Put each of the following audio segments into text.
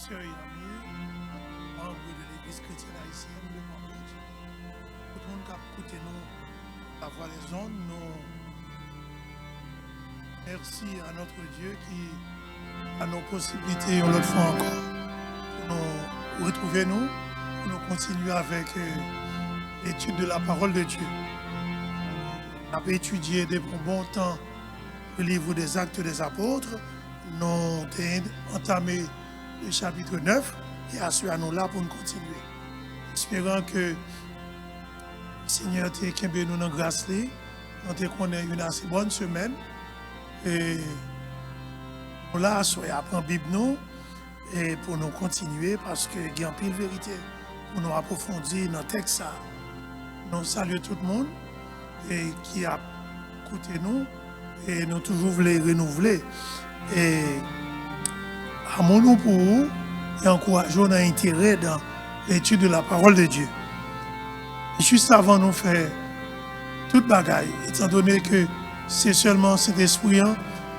sœurs et amis, membres de l'Église chrétienne haïtienne de Cambodge. Tout le monde qui a écouté nous, la voix des ondes, nous merci à notre Dieu qui a nos possibilités une autre fois encore pour nous retrouver nous, pour nous continuer avec l'étude de la parole de Dieu. On a étudié depuis un bon temps le livre des Actes des Apôtres. Nous avons entamé le chapitre 9 et assuré nous là pour nous continuer. Espérant que le Seigneur t'ait qu'embé nous dans grâce, nous te connaît une assez bonne semaine. Et nous là, soyez apprendre Bible nous et pour nous continuer parce qu'il y a une pile vérité pour nous approfondir dans le texte. Nous saluons tout le monde et qui a écouté nous et nous toujours voulons renouveler. Et à mon nom pour vous et encourageons notre intérêt dans l'étude de la parole de Dieu. Et juste avant de nous faire toute bagaille, étant donné que c'est seulement cet esprit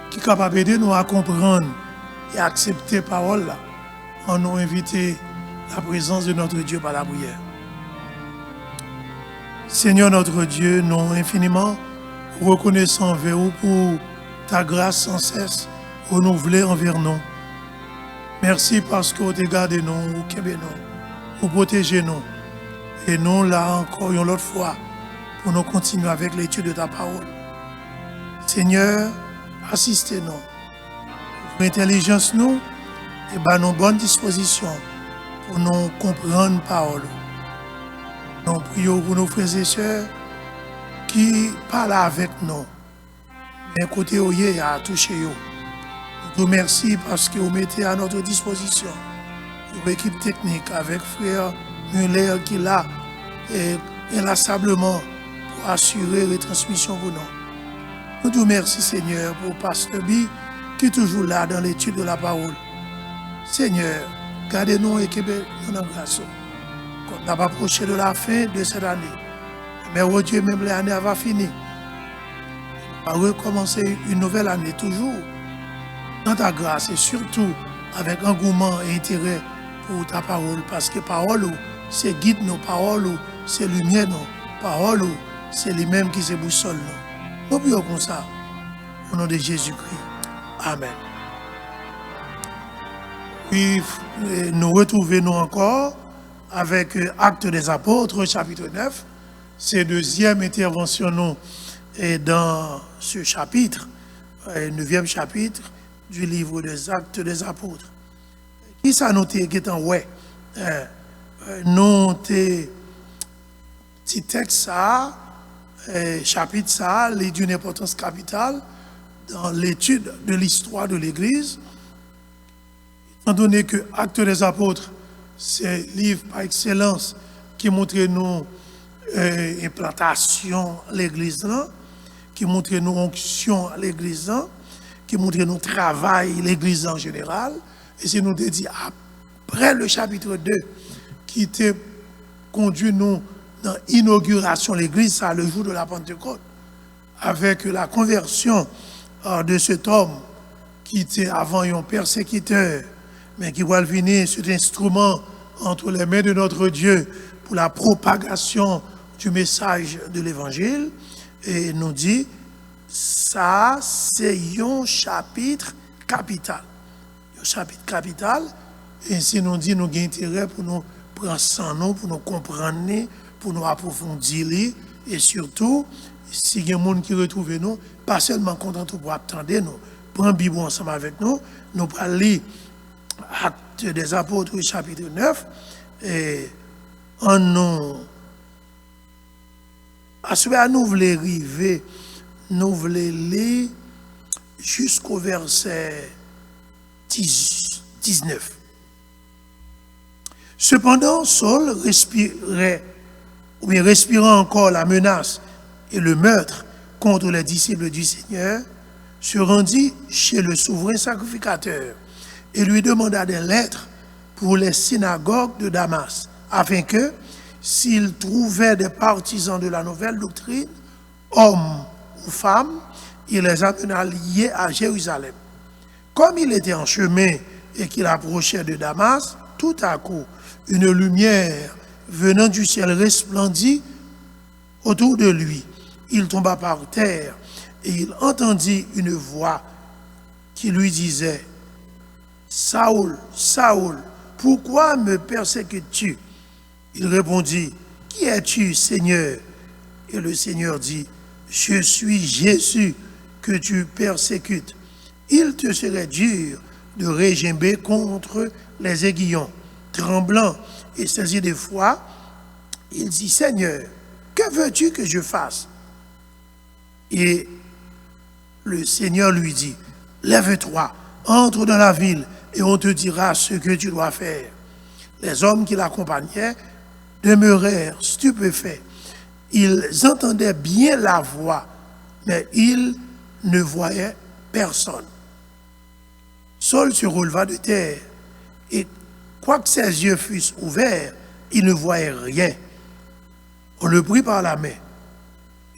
qui est capable d'aider nous à comprendre et à accepter la parole là, en nous inviter la présence de notre Dieu par la prière. Seigneur notre Dieu, nous infiniment reconnaissons envers vous pour ta grâce sans cesse renouvelée envers nous. Merci parce que vous te gardez nous, vous kébez nous, vous protégez nous. Et nous là encore une autre fois pour nous continuer avec l'étude de ta parole. Seigneur, assistez-nous. Ouvrez l'intelligence nous et ben nos bonnes dispositions pour nous comprendre la parole. Nous prions pour nos frères et sœurs qui parlent avec nous. Mais côté où il y a touché nous. Nous vous remercions parce que vous mettez à notre disposition une équipe technique avec frère Muller qui est là et inlassablement pour assurer la transmission pour nous. Nous te remercions, Seigneur, pour Pasteur Bi qui est toujours là dans l'étude de la parole. Seigneur, gardez-nous et nous dans grâce. Comme nous avons approché de la fin de cette année, mais oh Dieu, même l'année va finir. On va recommencer une nouvelle année toujours dans ta grâce et surtout avec engouement et intérêt pour ta parole. Parce que parole, c'est guide nos paroles, c'est lumière nos paroles, c'est lui-même qui se boussole nous. Nous prions comme ça, au nom de Jésus-Christ. Amen. Puis nous retrouvons encore avec Actes des Apôtres, chapitre 9. C'est deuxième intervention nous dans ce chapitre, 9e chapitre du livre des Actes des Apôtres. Qui ça nous est en ouais? Nous petit texte ça, chapitre ça, est d'une importance capitale dans l'étude de l'histoire de l'Église. Étant donné que Actes des Apôtres, c'est le livre par excellence qui montre nous implantation à l'Église, qui montre nous onction à l'Église, qui montre nous travail à l'Église en général. Et c'est nous dit après le chapitre 2 qui était conduit nous dans l'inauguration de l'Église, ça le jour de la Pentecôte, avec la conversion de cet homme qui était avant un persécuteur, mais qui va venir cet instrument entre les mains de notre Dieu pour la propagation du message de l'Évangile. Et nous dit, ça c'est un chapitre capital. Un chapitre capital, et si nous dit, nous avons intérêt pour nous prendre sans nous, pour nous comprendre, pour nous approfondir, et surtout, si il y a des gens qui retrouvent nous, pas seulement content pour attendre nous, prendre Bible ensemble avec nous, nous allons lire Actes des Apôtres, chapitre 9, et en nous, à nous voulons arriver, nous voulons lire jusqu'au verset 19. Cependant, Saul respirant encore la menace et le meurtre contre les disciples du Seigneur, se rendit chez le souverain sacrificateur et lui demanda des lettres pour les synagogues de Damas, afin que, s'il trouvait des partisans de la nouvelle doctrine, hommes ou femmes, il les amena liés à Jérusalem. Comme il était en chemin et qu'il approchait de Damas, tout à coup, une lumière venant du ciel resplendit autour de lui. Il tomba par terre et il entendit une voix qui lui disait, « Saoul, Saoul, pourquoi me persécutes-tu » Il répondit, « Qui es-tu, Seigneur » Et le Seigneur dit, « Je suis Jésus que tu persécutes. Il te serait dur de régimber contre les aiguillons. » Tremblant et saisi d'effroi, il dit, « Seigneur, que veux-tu que je fasse » Et le Seigneur lui dit, « Lève-toi, entre dans la ville et on te dira ce que tu dois faire. » Les hommes qui l'accompagnaient demeurèrent stupéfaits. Ils entendaient bien la voix, mais ils ne voyaient personne. Saul se releva de terre, et quoique ses yeux fussent ouverts, il ne voyait rien. On le prit par la main,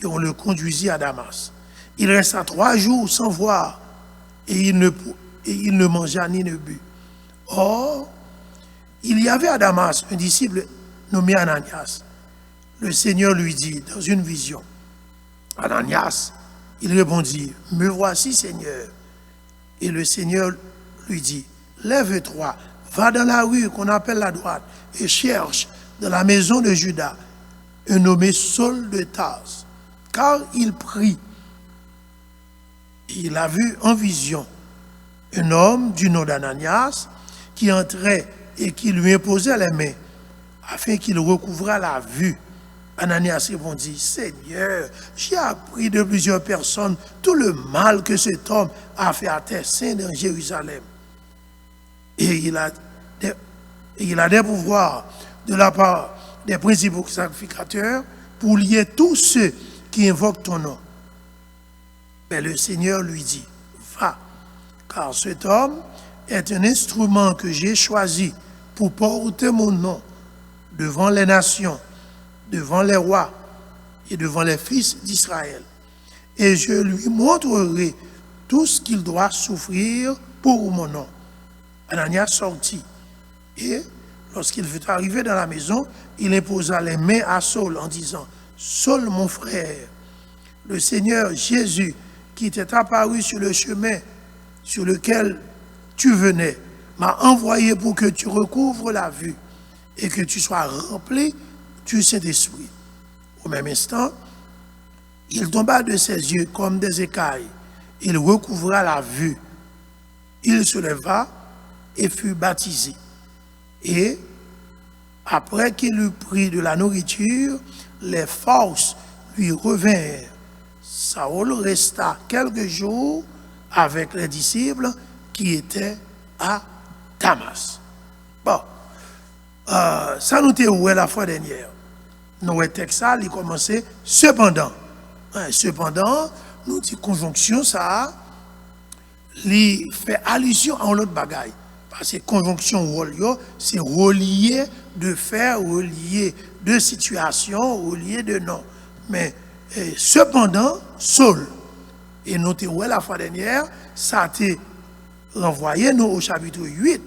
et on le conduisit à Damas. Il resta 3 jours sans voir, et il ne mangea ni ne but. Or, il y avait à Damas un disciple nommé Ananias. Le Seigneur lui dit dans une vision, « Ananias » Il répondit, « Me voici, Seigneur. » Et le Seigneur lui dit, « Lève-toi, va dans la rue qu'on appelle la droite et cherche dans la maison de Judas un nommé Saul de Tarse, car il prie. » Il a vu en vision un homme du nom d'Ananias qui entrait et qui lui imposait les mains afin qu'il recouvrât la vue. Ananias répondit, « Seigneur, j'ai appris de plusieurs personnes tout le mal que cet homme a fait à tes saints dans Jérusalem. Et il a des pouvoirs de la part des principaux sacrificateurs pour lier tous ceux qui invoquent ton nom. » Mais le Seigneur lui dit, « Va, car cet homme est un instrument que j'ai choisi pour porter mon nom devant les nations, devant les rois et devant les fils d'Israël. Et je lui montrerai tout ce qu'il doit souffrir pour mon nom. » Ananias sortit, et lorsqu'il fut arrivé dans la maison, il imposa les mains à Saul en disant, « Saul, mon frère, le Seigneur Jésus, qui t'est apparu sur le chemin sur lequel tu venais, m'a envoyé pour que tu recouvres la vue et que tu sois rempli du Saint-Esprit. » Au même instant, il tomba de ses yeux comme des écailles. Il recouvra la vue. Il se leva et fut baptisé. Et après qu'il eut pris de la nourriture, les forces lui revinrent. Saül resta quelques jours avec les disciples qui étaient à Damas. Bon, ça nous était où la fois dernière. Nous texte ça, il commençait cependant. Cependant, nous dit conjonction ça, il fait allusion à l'autre bagaille. Parce que conjonction c'est relier de fait, relier de situation, relier de nom. Mais cependant, Saul, et nous où la fois dernière, ça a été renvoyé nous au chapitre 8.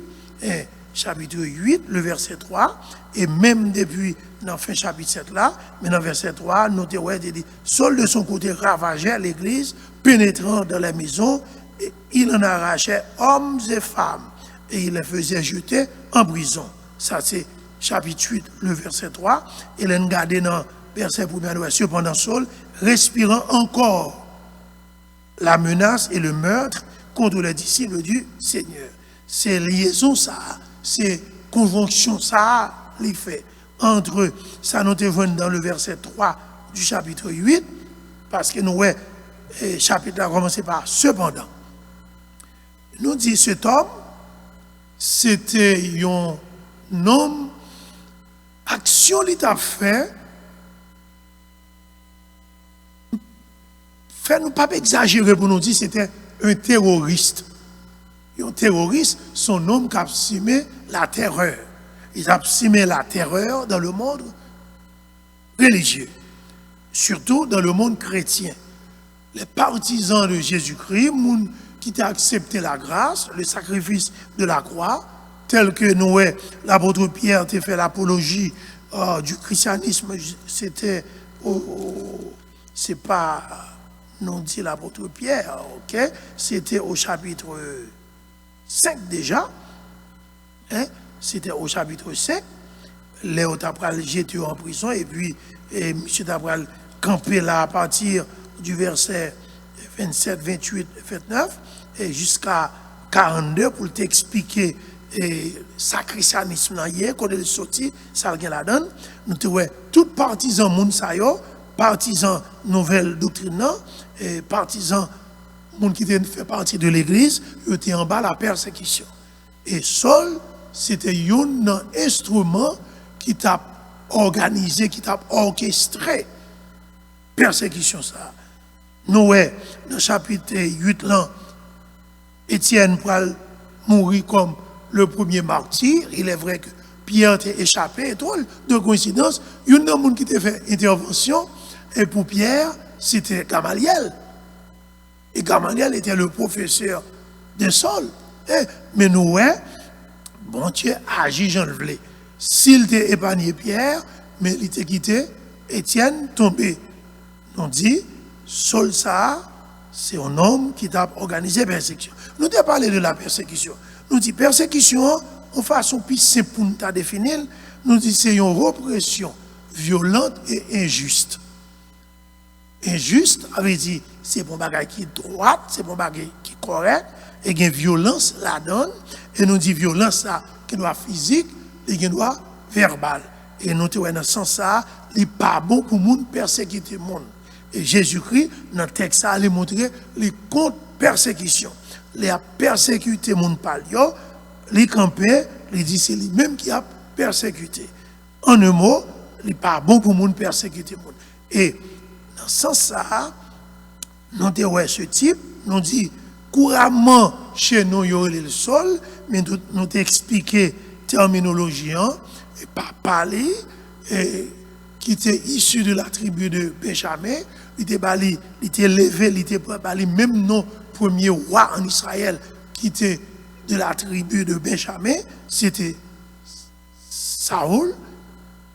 Chapitre 8, le verset 3, et même depuis dans le fin chapitre 7 là, mais dans le verset 3, nous avons dit, Saul de son côté ravageait l'église, pénétrant dans la maison, et il en arrachait hommes et femmes, et il les faisait jeter en prison. Ça c'est chapitre 8, le verset 3, et l'on garde dans le verset 1er, cependant Saul, respirant encore la menace et le meurtre contre les disciples du Seigneur. C'est liaison ça, c'est conjonction ça, les faits entre ça nous devons dans le verset 3 du chapitre 8, parce que nous chapitre a commencé par cependant. Nous dit cet homme, c'était un homme, action l'état fait nous pas exagérer pour nous dire c'était un terroriste. Un terroriste, son homme qui a semé la terreur. Il a semé la terreur dans le monde religieux, surtout dans le monde chrétien. Les partisans de Jésus-Christ, qui t'a accepté la grâce, le sacrifice de la croix, tel que nous, l'apôtre Pierre t'a fait l'apologie du christianisme, c'est pas, nous dit l'apôtre Pierre, ok, c'était au chapitre 5 déjà, hein, c'était au chapitre 5, Léo Tapral jeté en prison, et puis M. Tapral campé là à partir du verset 27, 28, 29, et jusqu'à 42 pour t'expliquer sa christianisme hier, quand il est sorti, ça vient la donne. Nous te ouais, tout partisan moun sa yo, partisan nouvelle doctrine, et partisan moun qui fait partie de l'église, ils étaient en bas la persécution. Et Saul, c'était un instrument qui t'a organisé, qui t'a orchestré persécution ça. Nous dans le chapitre 8 là, Étienne pourrait mourir comme le premier martyr. Il est vrai que Pierre t'a échappé et tout. De coïncidence, il y a un homme qui t'a fait intervention, et pour Pierre, c'était Gamaliel. Et Gamaliel était le professeur de Saul. Mais nous, bon Dieu agit, j'en voulais. S'il t'a épargné Pierre, mais il t'a quitté, Étienne tombé. On dit, Saul, ça, c'est un homme qui t'a organisé persécution. Nous t'ai parlé de la persécution. Nous dit persécution, en façon plus simple pour nous définir, nous dit c'est une répression violente et injuste. Injuste, avait dit, c'est bon bagage qui est droite, c'est bon bagage qui est correct, et il y a une violence là-dedans, et nous dit violence là, qui doit physique, et qui doit verbale. Et nous te dans ce sens ça, il n'est pas bon pour le monde persécuter le monde. Et Jésus-Christ, dans le texte, ça allait montrer les contre persécution. Il a persécuté le monde par lui, les campé, il dit c'est lui-même qui a persécuté. En un mot, il n'est pas bon pour le monde persécuter le monde. Et dans ce sens ça, nous avons ce type, nous dit couramment chez nous, il y a le sol, mais nous avons expliqué terminologie, et pas parler, qui était issu de la tribu de Benjamin, il était levé, il était parlé même non premier roi en Israël qui était de la tribu de Benjamin, c'était Saoul,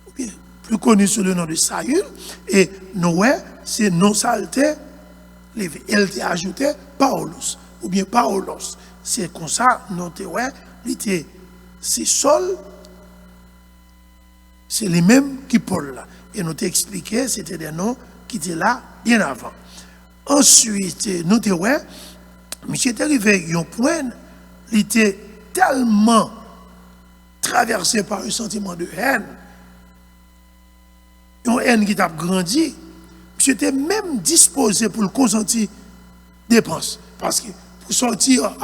ou bien plus connu sous le nom de Saül, et Noé, c'est non saleté, elle était ajouté Paulos, ou bien Paulos. C'est comme ça, noté, c'est Saul, c'est les mêmes qui Paul là. Et nous t'ai expliqué, c'était des noms qui étaient là bien avant. Ensuite, nous t'ai ouais, monsieur est arrivé à un point, il était tellement traversé par un sentiment de haine, une haine qui t'a grandi, monsieur était même disposé pour le consentir dépenses. Parce que pour sortir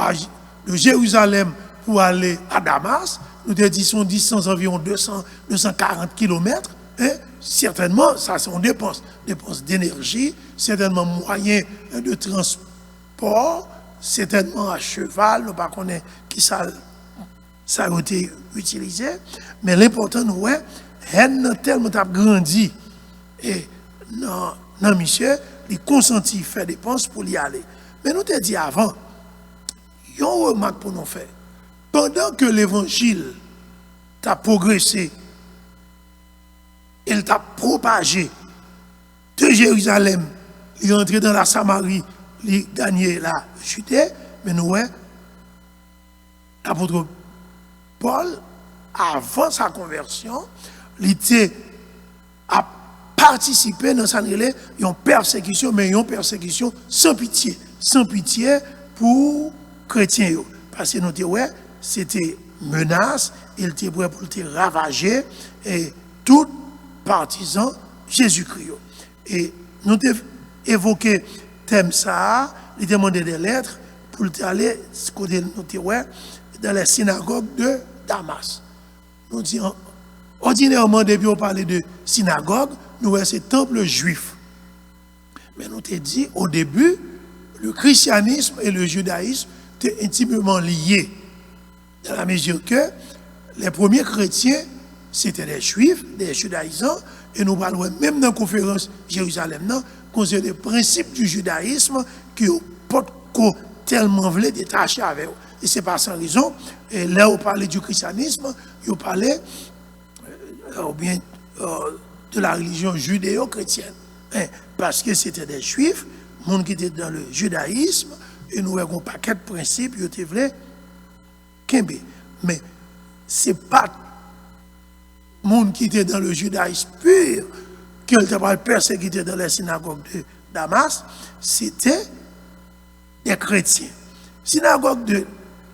de Jérusalem pour aller à Damas, nous te disons distance environ 240 km, certainement, ça c'est une dépense d'énergie, certainement moyen de transport, certainement à cheval, nous ne connaissons pas qui ça a été utilisé, mais l'important, nous, elle a tellement grandi, et non, monsieur, il consentit faire des dépenses pour y aller. Mais nous te dit avant, il y a une remarque pour nous faire. Pendant que l'évangile t'a progressé, il t'a propagé de Jérusalem, il est entré dans la Samarie, il a gagné la Judée, mais nous, l'apôtre Paul, avant sa conversion, il a participé dans une persécution, mais une persécution sans pitié pour les chrétiens. Parce que nous disons, c'était menace, il était prêt pour te ravager, et tout partisan Jésus-Christ. Et nous avons évoqué thème ça, il demandé des lettres pour aller dans les synagogues de Damas. Nous disons, ordinairement, depuis on parlait de synagogue, nous avons ces temples juifs. Mais nous t'ai dit, au début, le christianisme et le judaïsme étaient intimement liés. Dans la mesure que les premiers chrétiens, c'était des juifs, des judaïsants, et nous parlons même dans la conférence Jérusalem, qu'on a des principes du judaïsme qui ne peuvent pas tellement voulu détacher avec eux. Et c'est pas sans raison. Et là, on parlait du christianisme, on parlait ou bien de la religion judéo-chrétienne. Hein, parce que c'était des juifs, monde qui était dans le judaïsme, et nous avons un paquet de principes, ils étaient vrais, mais ce n'est pas monde qui était dans le judaïsme pur, qui était pas persécuté dans les synagogues de Damas, c'était des chrétiens. Synagogue de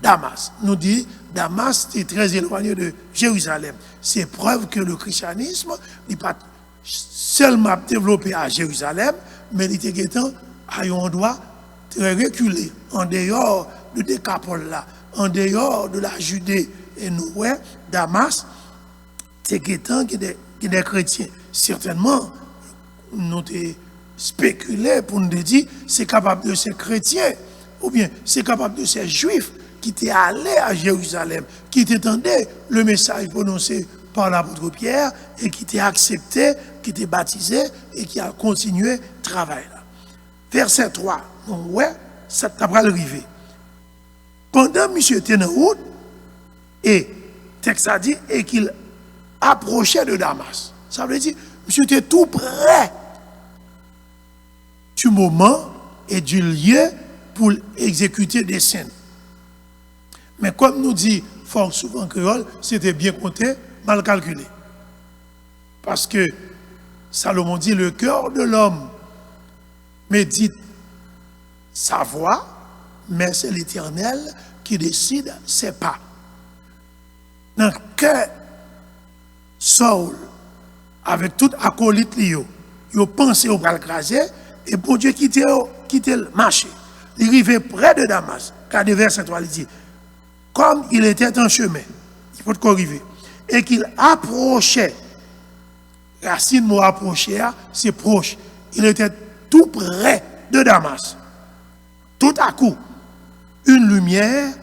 Damas, nous dit, Damas est très éloigné de Jérusalem. C'est preuve que le christianisme n'est pas seulement développé à Jérusalem, mais il était à un endroit très reculé, en dehors de Décapole là, en dehors de la Judée. Et nous, ouais, Damas, c'est qui des chrétiens. Certainement, nous avons spéculé pour nous dire c'est capable de ces chrétiens, ou bien c'est capable de ces juifs qui étaient allés à Jérusalem, qui entendaient le message prononcé par l'apôtre Pierre et qui étaient acceptés, qui étaient baptisés et qui a continué le travail là. Verset 3, ouais, ça t'a pas arrivé. Pendant monsieur était en route, et texte a dit, et qu'il approchait de Damas. Ça veut dire, monsieur était tout près du moment et du lieu pour exécuter des scènes. Mais comme nous dit fort souvent créole, c'était bien compté, mal calculé. Parce que Salomon dit, le cœur de l'homme médite sa voix, mais c'est l'Éternel qui décide ses pas. Dans le cœur, Saul, avec tout acolyte, il pensait au bras écrasé, et pour Dieu quitter le marché. Il arrivait près de Damas, car le verset 3 il dit, comme il était en chemin, il faut arriver, et qu'il approchait, racine mot approcher, c'est proche, il était tout près de Damas. Tout à coup, une lumière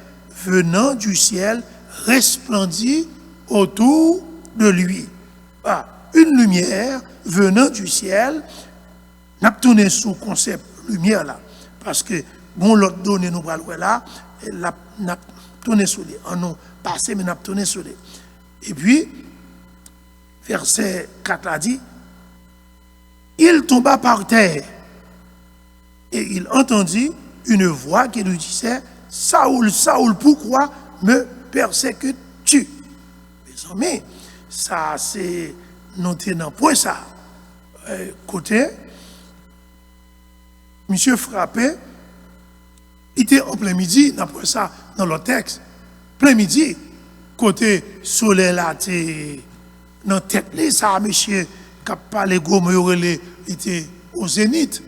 venant du ciel resplendit autour de lui. Ah, une lumière venant du ciel, n'a pas tourné sous concept lumière là, parce que bon l'autre donné nous parlons là, n'a tourné sous les, en nous passé mais n'a tourné sous les. Et puis verset 4 a dit, il tomba par terre et il entendit une voix qui lui disait, Saoul, Saoul, pourquoi me persécutes-tu? Mes amis, ça c'est noté dans le point ça. Côté, monsieur frappé, il était en plein midi, d'après ça, dans le texte, plein midi, côté soleil là, dans la tête, ça, monsieur, qui a parlé gomme, il était au zénith.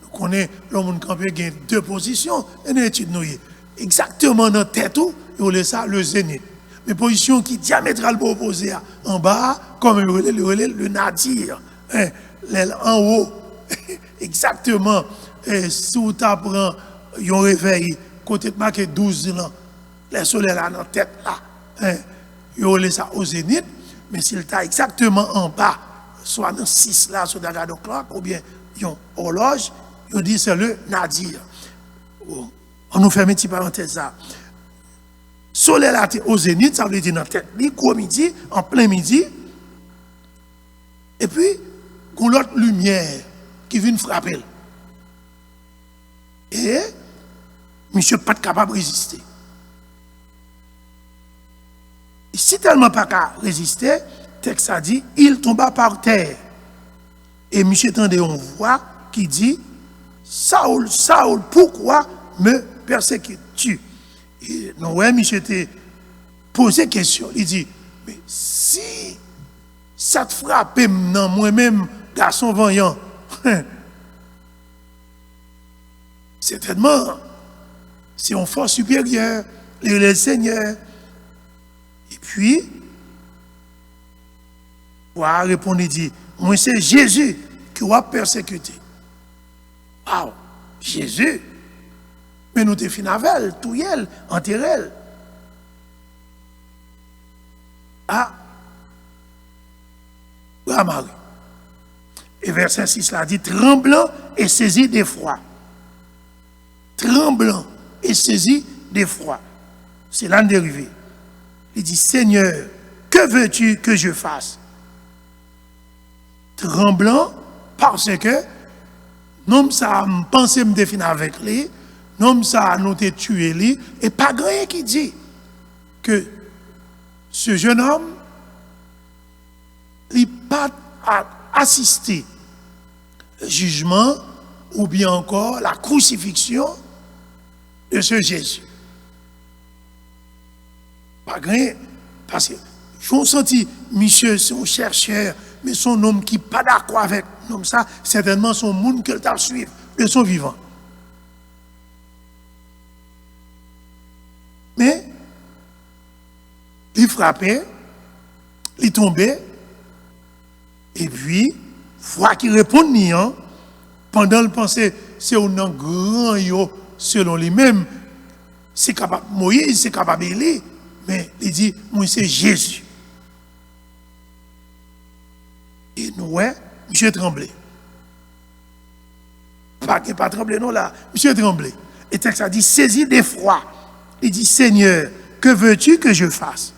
Nous connaissons l'homme campé qui a deux positions, et nous étudions exactement dans la tête, il y ça le zénith. Mais position qui est diamétralement opposée en bas, comme le nadir, en haut, exactement. Si vous t'apprends, ils ont réveillé, côté de marqué 12 ans, le soleil là dans la tête là, ils ont ça au zénith, mais s'il est exactement en bas, soit dans 6 là, sur la garde clock, ou bien ils ont horloge, ils ont dit c'est le nadir. On nous fait une petite parenthèse là. Soleil là au zénith, ça veut dire dans la tête, au midi, en plein midi, et puis, qu'on l'autre lumière qui vient frapper. Et, monsieur pas capable de résister. Et si tellement pas capable de résister, texte a dit, il tomba par terre. Et monsieur entendait une voix qui dit, Saoul, Saoul, pourquoi me persécutes-tu? Et non, ouais, monsieur t'a posé question. Il dit, mais si ça te frappe dans moi-même, garçon voyant, certainement, c'est une force supérieure, le Seigneur. Et puis, voilà, répondre, il dit, moi c'est Jésus qui va persécuter. Waouh, Jésus. Mais nous te fin avec, tout elle, enterré. Ah, Marie. Et verset 6 là dit, tremblant et saisi d'effroi. Tremblant et saisi d'effroi. C'est là le dérivé. Il dit, Seigneur, que veux-tu que je fasse? Tremblant, parce que, non, ça me pensait me définir avec lui, non, ça nous a tué lui, et pas rien qui dit que ce jeune homme, il n'a pas assisté au jugement ou bien encore la crucifixion de ce Jésus. Pas grand, parce que j'ai senti, monsieur, son chercheur, mais son homme qui n'est pas d'accord avec l'homme, ça, certainement son monde qu'il t'a suivi de son vivant. Mais, il frappait, il tombait, et puis, fois qu'il répond niant, pendant le pensée, c'est un grand yo, selon lui-même, c'est capable, Moïse, c'est capable de lire, mais il dit, moi, c'est Jésus. Et nous, ouais, monsieur tremblé. Pas tremblé, non, là, monsieur tremblé. Et le texte a dit, saisi d'effroi. Il dit, Seigneur, que veux-tu que je fasse?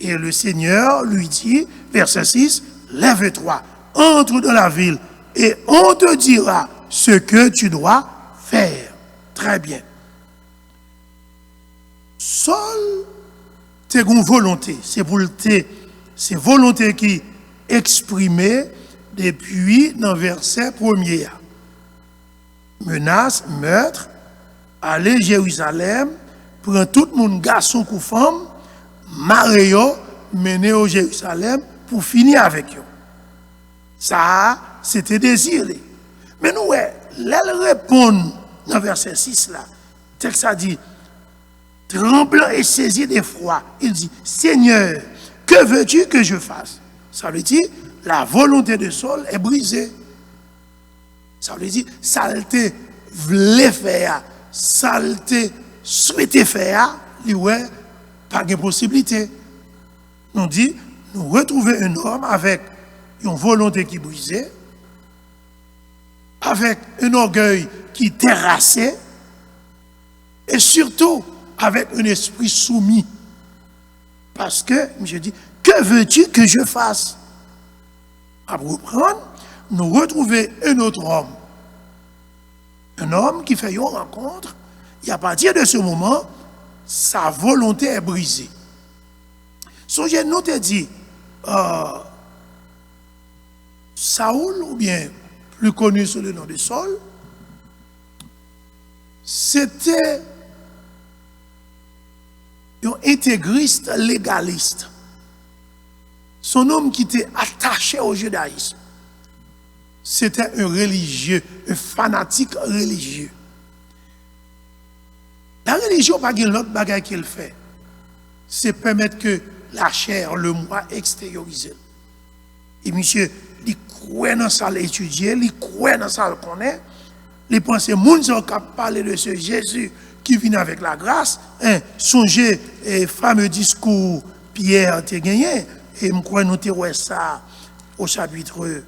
Et le Seigneur lui dit, verset 6, lève-toi, entre dans la ville, et on te dira ce que tu dois faire. Très bien. Seul, c'est une volonté. C'est volonté qui exprimée depuis dans le verset 1er. Menace, meurtre, aller Jérusalem, prendre tout le monde, garçon ou femme, Mario, mener au Jérusalem pour finir avec eux. Ça, c'était désiré. Mais nous, elle répond dans le verset 6 là. Le texte a dit, tremblant et saisi d'effroi, il dit, Seigneur, que veux-tu que je fasse? Ça veut dire, la volonté de Saul est brisée. Ça veut dire, saleté voulait faire, saleté souhaité faire, pas de possibilité. Nous dit, nous retrouver un homme avec une volonté qui brisée, avec un orgueil qui terrassé, et surtout avec un esprit soumis. Parce que, je dis, que veux-tu que je fasse? À reprendre, nous retrouver un autre homme. Un homme qui fait une rencontre, et à partir de ce moment, sa volonté est brisée. Songez, nous te dit, Saoul, ou bien plus connu sous le nom de Saul, c'était un intégriste légaliste. Son homme qui était attaché au judaïsme. C'était un religieux, un fanatique religieux. La religion, pas l'autre bagaille qu'il fait, c'est permettre que la chair, le moi, extériorise. Et monsieur, il croit dans ça, l'étudier, il croit dans ça, le connaît, il pense que les gens sont capables de parler de ce Jésus qui vient avec la grâce. Songez le fameux discours Pierre a gagné, et je crois que nous avons ça au chapitre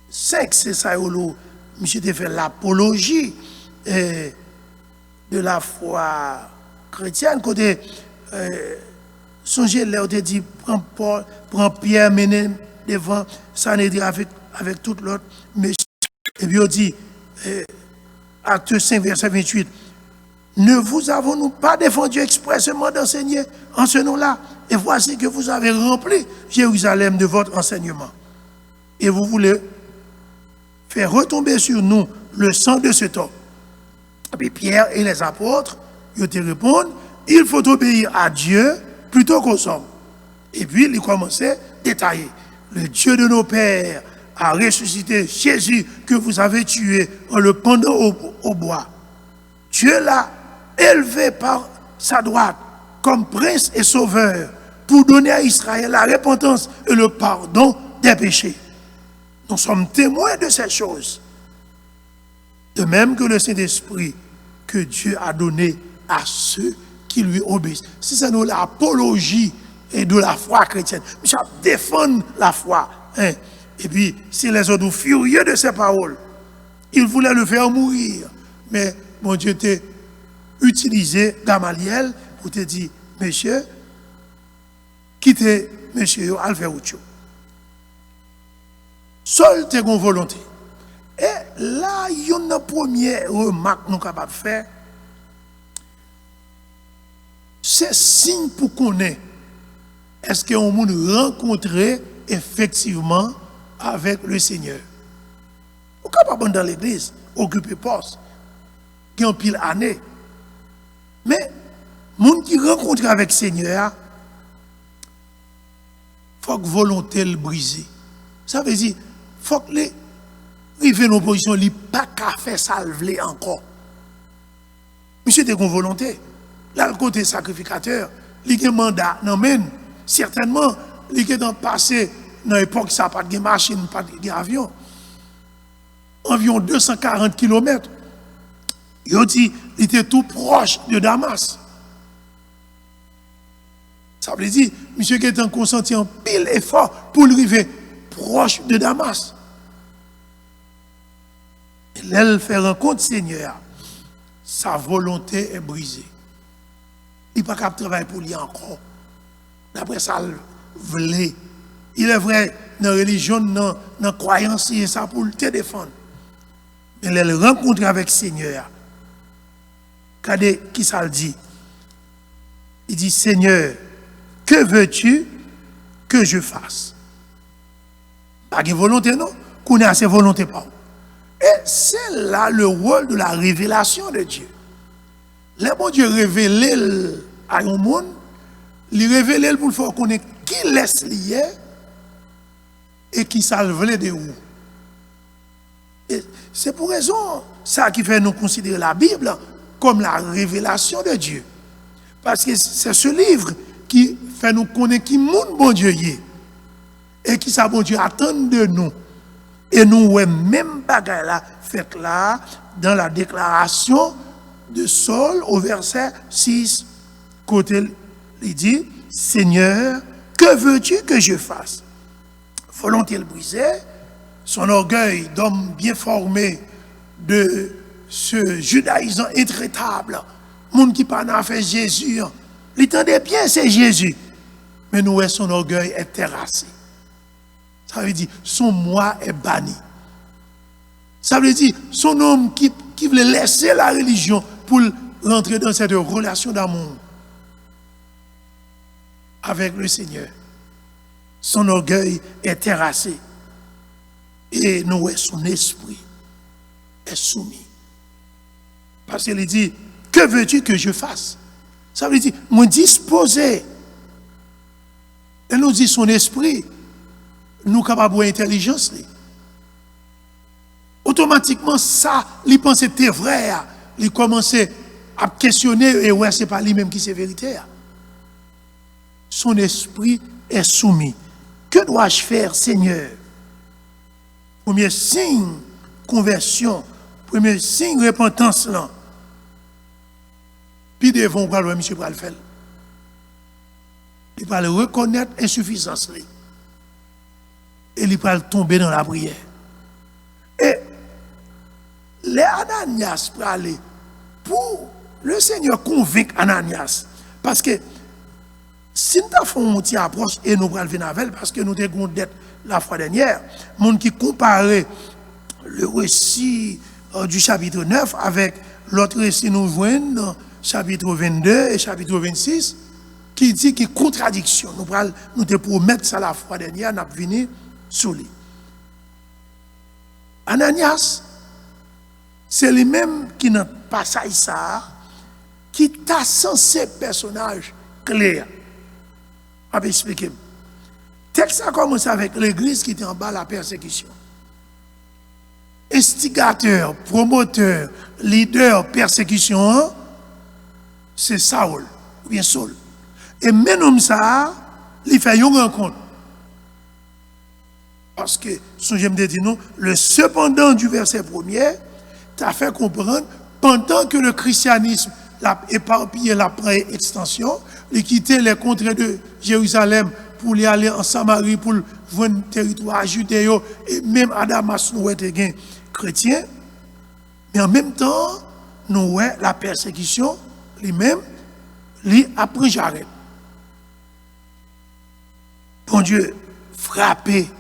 5, c'est ça, monsieur a fait l'apologie de la foi chrétienne, côté songez là, on te dit, prends Pierre, menez devant Sanhédrin avec tout l'autre, mais et puis on dit, acte 5, verset 28, ne vous avons-nous pas défendu expressément d'enseigner en ce nom-là? Et voici que vous avez rempli Jérusalem de votre enseignement. Et vous voulez faire retomber sur nous le sang de cet homme. Et puis Pierre et les apôtres, ils te répondent, il faut obéir à Dieu plutôt qu'aux hommes. Et puis ils commençaient à détailler. Le Dieu de nos pères a ressuscité Jésus que vous avez tué en le pendant au bois. Dieu l'a élevé par sa droite comme prince et sauveur pour donner à Israël la repentance et le pardon des péchés. Nous sommes témoins de ces choses. De même que le Saint-Esprit que Dieu a donné à ceux qui lui obéissent. Si c'est nous l'apologie et de la foi chrétienne, nous défendre la foi. Et puis, si les autres sont furieux de ces paroles, ils voulaient le faire mourir. Mais bon Dieu t'a utilisé Gamaliel pour te dire, monsieur, quittez monsieur, al faire autre chose. Seul tes une volonté. Et là, il y a une première remarque que nous sommes capables de faire. C'est signe pour connaître est-ce qu'on peut rencontrer effectivement avec le Seigneur. Vous ne pouvez pas dans l'église, occuper poste, qui ont pile année. Mais, les gens qui rencontrent avec le Seigneur, il faut que la volonté le brise. Ça veut dire, il faut que les rives en opposition, il n'y a pas qu'à faire salver encore. Monsieur, tu as une volonté. Là, le côté sacrificateur, il y a un mandat, non, mais certainement, il y a dans le passé, dans l'époque, ça n'a pas de machine, pas d'avion. Environ 240 km. Il dit, il était tout proche de Damas. Ça veut dire, monsieur qui est consenti en pile effort pour arriver proche de Damas. Et là, il fait rencontre Seigneur. Sa volonté est brisée. Il n'est pas capable de travailler pour lui encore. D'après ça, il voulait. Il est vrai, dans la religion, dans la croyance, il est ça pour te défendre. Mais il rencontre avec le Seigneur. Regardez qui ça le dit. Il dit, Seigneur, que veux-tu que je fasse? Pas de volonté, non? Qu'on a ses volontés pas. Et c'est là le rôle de la révélation de Dieu. Le bon Dieu révèle à un monde, il révèle pour le faire connaître qui laisse lier et qui salve de où. Et c'est pour raison ça qui fait nous considérer la Bible comme la révélation de Dieu. Parce que c'est ce livre qui fait nous connaître qui monde bon Dieu y est. Et qui ça bon Dieu attend de nous. Et nous, ouais, même bagaille là, fait là, dans la déclaration de Saul au verset 6, côté, il dit, Seigneur, que veux-tu que je fasse? Volonté le briser, son orgueil d'homme bien formé, de ce judaïsant intraitable, monde qui parle en fait Jésus, il tendait bien, c'est Jésus. Mais nous, son orgueil est terrassé. Ça veut dire, son moi est banni. Ça veut dire, son homme qui voulait laisser la religion pour rentrer dans cette relation d'amour avec le Seigneur. Son orgueil est terrassé. Et nous, son esprit est soumis. Parce qu'il dit, que veux-tu que je fasse? Ça veut dire, me disposer. Et nous dit son esprit, nous capables d'intelligence. Automatiquement, ça, il pense que c'était vrai. Il commence à questionner et ouais, c'est pas lui-même qui c'est vérité. Son esprit est soumis. Que dois-je faire, Seigneur? Premier signe, conversion. Premier signe, repentance. Là. Puis devant, on va le monsieur le faire. Il va le reconnaître insuffisance. Et il va tomber dans la prière. Et les Ananias pour aller pour le Seigneur convaincre Ananias. Parce que si nous avons une petite approche et nous allons venir avec parce que nous avons dette la fois dernière, monde qui comparait le récit du chapitre 9 avec l'autre récit nous voyons dans chapitre 22 et chapitre 26 qui dit qu'il y a contradiction. Nous te promettons ça la fois dernière, nous allons venir sous lui. Ananias, c'est lui-même qui n'a pas ça, qui t'a censé personnage clair. Je vais expliquer. Le texte a commencé avec l'église qui était en bas de la persécution. Instigateur, promoteur, leader, persécution, c'est Saul, ou bien Saul. Et même ça, il fait une rencontre. Parce que, si je me dis non, le cependant du verset premier, t'a fait comprendre, pendant que le christianisme l'a éparpillé, la pré-extension, il quittait les contrées de Jérusalem pour y aller en Samarie, pour voir un territoire judéo, et même à Damas, nous étions chrétiens. Mais en même temps, nous ouais la persécution lui-même lui a pris Jared. Bon Dieu frappé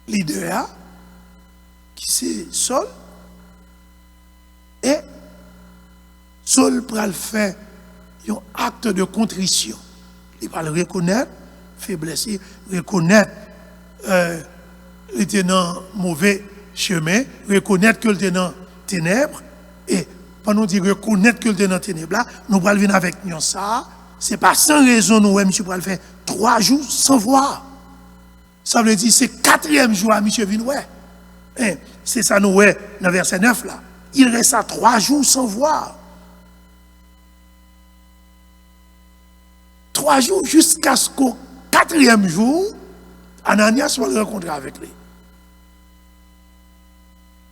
leader qui c'est Saul et Saul pral faire un acte de contrition. Il va le reconnaître faiblesse, reconnaître il était dans mauvais chemin, reconnaître que il était dans ténèbres et pendant dire reconnaître que il était dans ténèbres là, nous allons venir avec nous ça, c'est pas sans raison nous monsieur va le faire 3 jours sans voir. Ça veut dire c'est 4e jour à monsieur vient ouais. C'est ça nous ouais dans verset 9 là. Il reste à 3 jours sans voir. 3 jours jusqu'à ce qu'au 4e jour, Ananias va le rencontrer avec lui.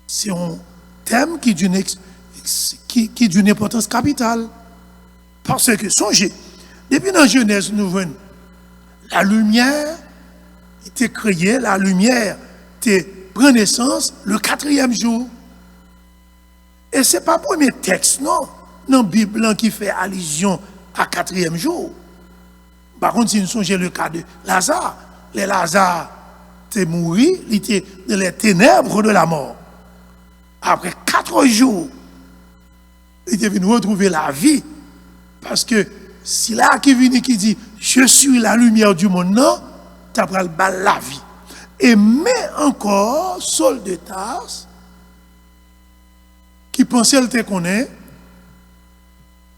C'est un thème qui est d'une importance capitale. Parce que, songez, depuis dans Genèse, nous voyons la lumière était créée, la lumière était pris naissance le 4e jour. Et ce n'est pas le premier texte, non, dans la Bible qui fait allusion à 4e jour. Par contre, si nous songeons le cas de Lazare, les Lazare était mort, il était dans les ténèbres de la mort. Après 4 jours, il était venu retrouver la vie. Parce que si là qui vient qui dit je suis la lumière du monde, non, tu as le bal la vie. Et mais encore, Saul de Tarse, qui pensait le te connaître,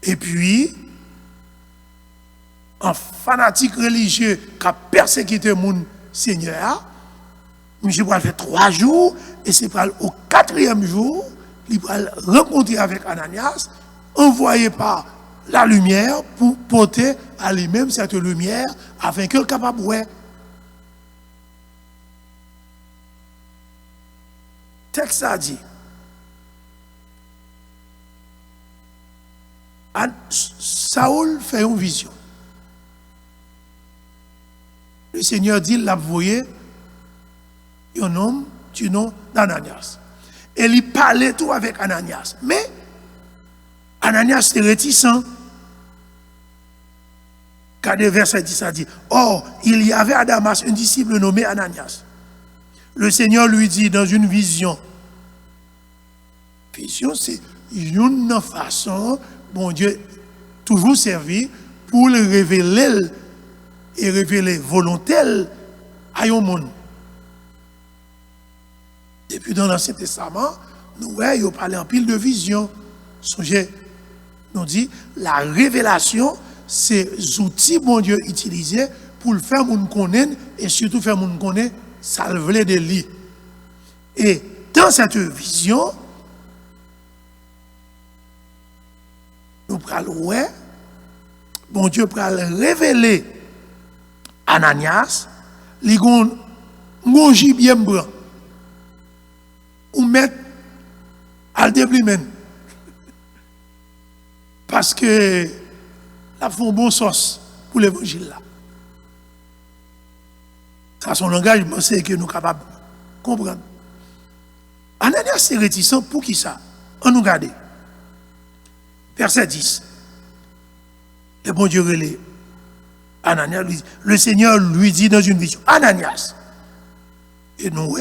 et puis, un fanatique religieux qui a persécuté mon Seigneur, je vais faire 3 jours, et c'est au 4e jour, il va rencontrer avec Ananias, envoyé par la lumière pour porter à lui-même cette lumière afin qu'il soit capable de voir. Texte a dit, Saoul fait une vision. Le Seigneur dit, il a envoyé un homme du nom d'Ananias. Et il parlait tout avec Ananias. Mais Ananias est réticent. Car le verset 10 a dit, or, il y avait à Damas un disciple nommé Ananias. Le Seigneur lui dit dans une vision. Vision, c'est une façon, bon Dieu, toujours servi pour le révéler et révéler volontaire à un monde. Depuis dans l'Ancien Testament, nous avons parlé en pile de vision. Songez, nous dit, la révélation, c'est outils bon Dieu utilisés pour le faire moun connaître et surtout faire moun connaître salver de lui. Et dans cette vision, nous prenons bon Dieu pral révéler Ananias, li gon bien blanc ou mettre al déplimen parce que la font bon sauce pour l'évangile là. Ça son langage, c'est que nous sommes capables de comprendre. Ananias est réticent pour qui ça? On nous regarde. Verset 10. Le bon Dieu relève. Ananias lui dit, le Seigneur lui dit dans une vision, Ananias. Et nous,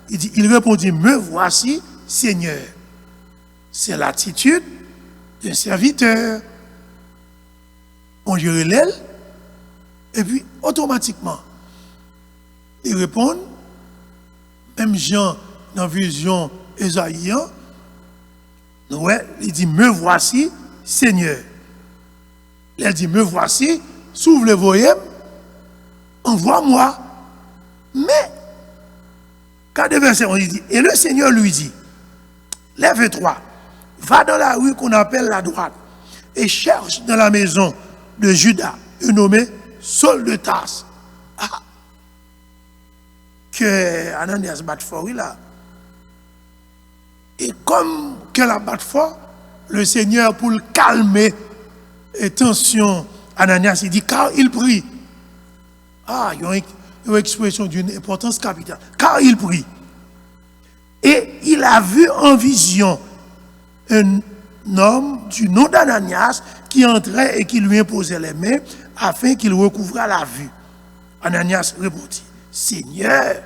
il répondit, me voici, Seigneur. C'est l'attitude d'un serviteur. Bon Dieu relève. Et puis, automatiquement, il répond, même Jean, dans la vision Esaïe, il dit, me voici, Seigneur. Il dit, me voici, s'ouvre le voyem, envoie-moi. Mais, quand le verset, on dit, et le Seigneur lui dit, lève-toi, va dans la rue qu'on appelle la droite, et cherche dans la maison de Judas, un nommé Saul de Tarse. Ah, que Ananias bat fort, oui, là. Et comme qu'elle a battu fort, le Seigneur, pour le calmer, et tension, Ananias, il dit, car il prie. Ah, il y a une expression d'une importance capitale. Car il prie. Et il a vu en vision un homme du nom d'Ananias qui entrait et qui lui imposait les mains afin qu'il recouvrât la vue. Ananias répondit, Seigneur,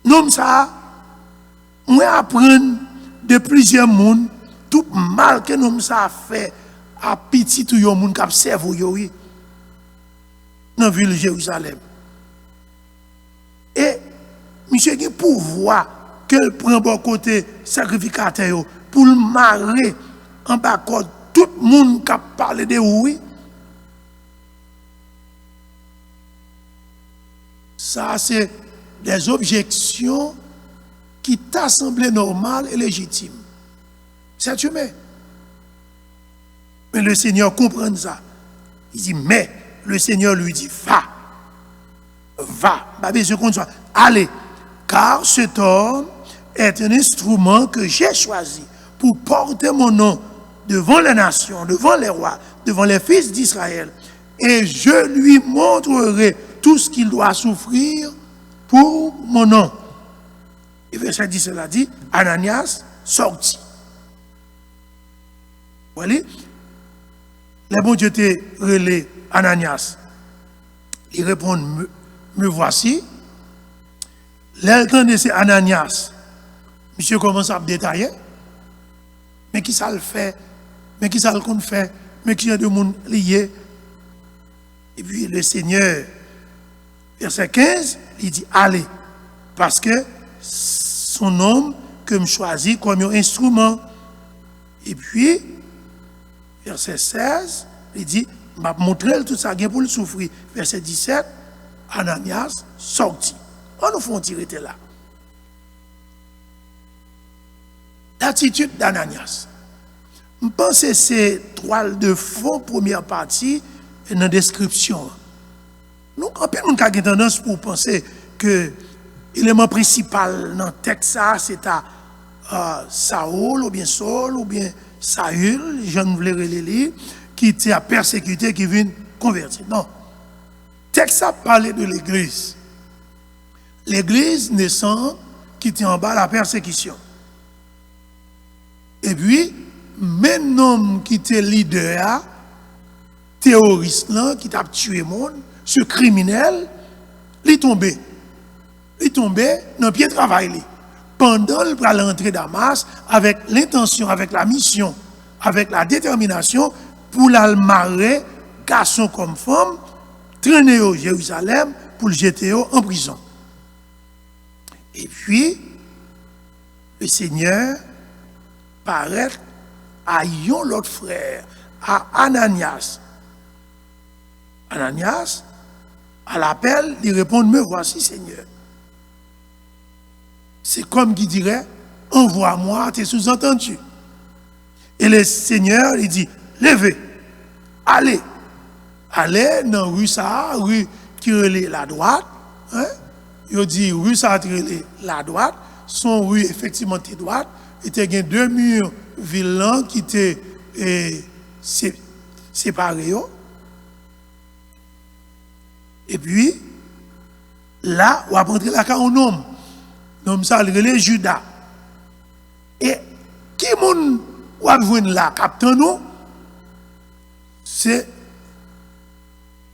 nom ça, moi apprendre de plusieurs mondes tout mal que nom ça fait à petit tout yon monde qui observe oui dans la ville de Jérusalem. Et monsieur qui pouvoir qu'elle prend bon côté sacrificateur pour le marrer en bas de tout le monde qui a parlé de oui. Ça, c'est des objections qui t'a semblé normales et légitimes. C'est humain. Mais le Seigneur comprend ça. Il dit, mais le Seigneur lui dit, va, pas besoin qu'on soit, allez, car cet homme est un instrument que j'ai choisi pour porter mon nom devant les nations, devant les rois, devant les fils d'Israël, et je lui montrerai tout ce qu'il doit souffrir pour mon nom. Et verset 10, cela dit, Ananias sortit. Vous voyez, le bon Dieu te relé Ananias. Il répond, me voici. L'entend de ces Ananias, monsieur commence à détailler. Mais qui ça le fait? Mais qui ça le compte fait? Mais qui a de monde lié? Et puis le Seigneur, verset 15, il dit, allez, parce que son homme que me choisit comme un instrument. Et puis, verset 16, il dit, m'a montré tout ça pour le souffrir. Verset 17, Ananias sortit. On nous fait tirer là. L'attitude d'Ananias. Je pense que c'est toile de fond, première partie, et dans la description. Nous, en plus, nous avons tendance pour penser que l'élément principal dans le texte, c'est à Saul, ou bien Saul, ou bien Saül, je ne voulais pas le lire, qui était à persécuter, qui vient convertir. Non. Le texte a parlé de l'église. L'église naissante qui était en bas de la persécution. Et puis, même homme qui était leader, terroriste, là, qui t'a tué le monde, ce criminel, il est tombé. Il est tombé dans le pied de travail. Pendant le bras l'entrée Damas, avec l'intention, avec la mission, avec la détermination, pour la marrer, garçon comme femme, traîner au Jérusalem pour le jeter en prison. Et puis, le Seigneur paraît à yon l'autre frère, à Ananias. Ananias, à l'appel, il répond, me voici Seigneur. C'est comme qui dirait, envoie-moi, t'es sous-entendu. Et le Seigneur, il dit, levez, allez dans rue ça, rue qui relève la droite, hein? Il dit, rue ça qui relève la droite, son rue effectivement est droite, et il y a deux murs villans qui étaient séparés. Et puis, là, on va prendre la carte un homme. L'homme ça, il relève Judas. Et qui moun va venir là, captain nous? C'est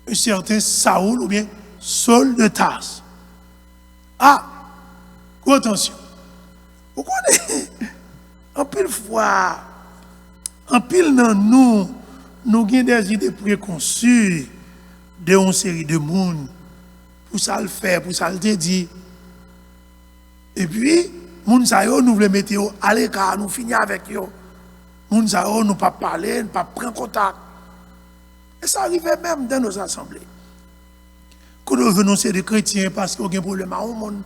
un certain Saoul ou bien Saul de Tarse. Ah, attention. Vous connaissez, en pile fois, en pile dans nous avons des idées préconçues de une série de monde pour ça le faire, pour ça le dire. Et puis, moun sa yo nous voulons mettre à l'écart, nous finir avec yo. Moun sa yo nous pas parler, nous pas prendre contact. Et ça arrivait même dans nos assemblées. Quand nous venons c'est des chrétiens parce qu'il y a un problème à un monde,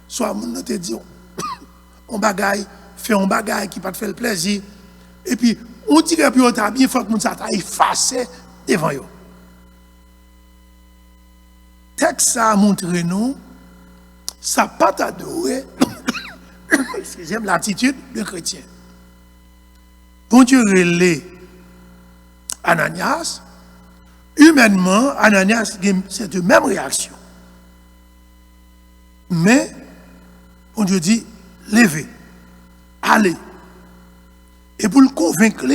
soit moun te dit on bagaille, fait un bagaille qui pas te faire le plaisir. Et puis, on dit que puis on t'a bien faut que moun sa t'a effacé devant yo. Texte ça a montré nous ça pas adoré excusez-moi l'attitude de chrétien. Bon Dieu relève Ananias, humainement Ananias a cette même réaction. Mais bon Dieu dit levez, allez. Et pour le convaincre,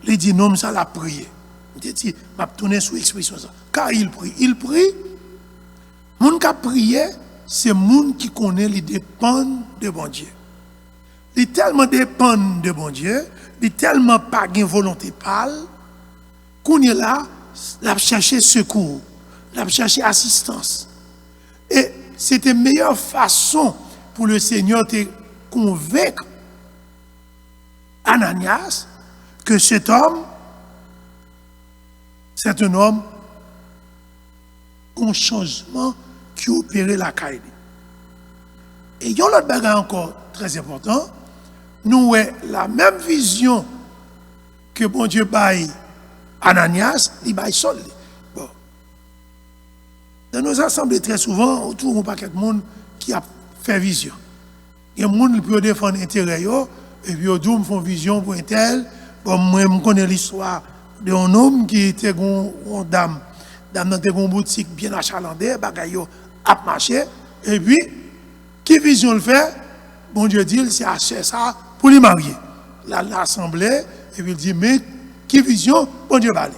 il dit non, ça l'a prié. Il dit, m'a tourné sous l'expression ça. Car il prie. Il prie. Moun qui a prié, c'est moun qui connaît, il dépend de bon Dieu. Il tellement dépend de bon Dieu, il tellement pas de volonté pâle, qu'on est là, il a cherché secours, il a cherché assistance. Et c'était la meilleure façon pour le Seigneur de convaincre Ananias que cet homme, c'est un homme un changement qui opérait la caille. Et il y a l'autre bagage encore très important. Nous avons la même vision que bon Dieu baille Ananias, il baille Saul. Bon. Dans nos assemblées, très souvent, autour de paquet de monde qui a fait vision. Il y a des gens qui peuvent défendre l'intérêt, et puis ils font vision pour un tel. Bon, moi, je connais l'histoire d'un homme qui était une dame. Dame dans une boutique bien achalandée, bagaille a marché, et puis, qui vision le fait? Bon Dieu dit, c'est acheter ça pour les marier. L'assemblée, et puis il dit, mais qui vision? Bon Dieu va aller.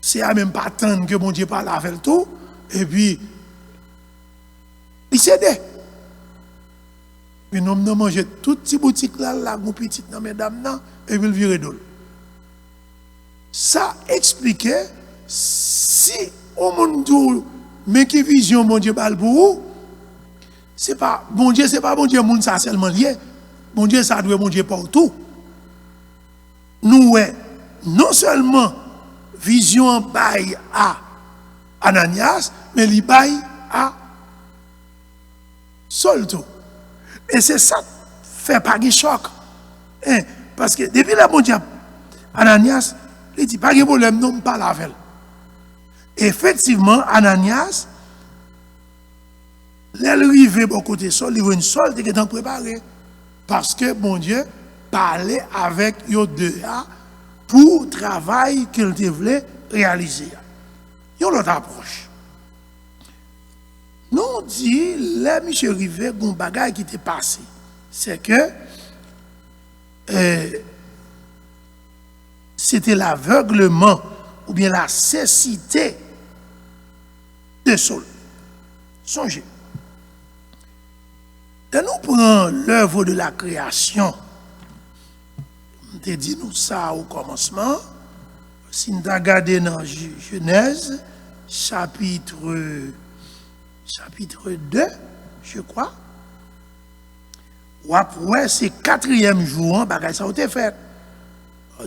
C'est à même pas attendre que bon Dieu parle avec le tout, et puis, il cède. Puis nous avons mangé toute petite boutique là, la petite dans mesdames, et puis il vire d'eau. Ça expliquait, si au monde dit, mais qui vision bon Dieu parle pour vous? C'est pas bon Dieu monde ça seulement lié. Bon Dieu ça doit bon Dieu partout. Nous non seulement vision bail à Ananias, mais il bail à Saul tout. Et c'est ça fait pas de choc. Parce que depuis la bon Dieu Ananias, il dit pas de problème non pas la veille. Effectivement Ananias l'arrivée bon côté Saul, il y a une Saul qui est préparé parce que bon Dieu parlait avec eux deux pour le travail qu'il voulait réaliser. Il y a une autre approche. Nous dit, là, monsieur Rivet, un bagage qui était passé, c'est que c'était l'aveuglement ou bien la cécité de Saul. Songez. Et nous prenons l'œuvre de la création. On te dit nous ça au commencement. Si nous regardons dans Genèse, chapitre 2, je crois. Ou après, c'est 4e jour, ça a été fait.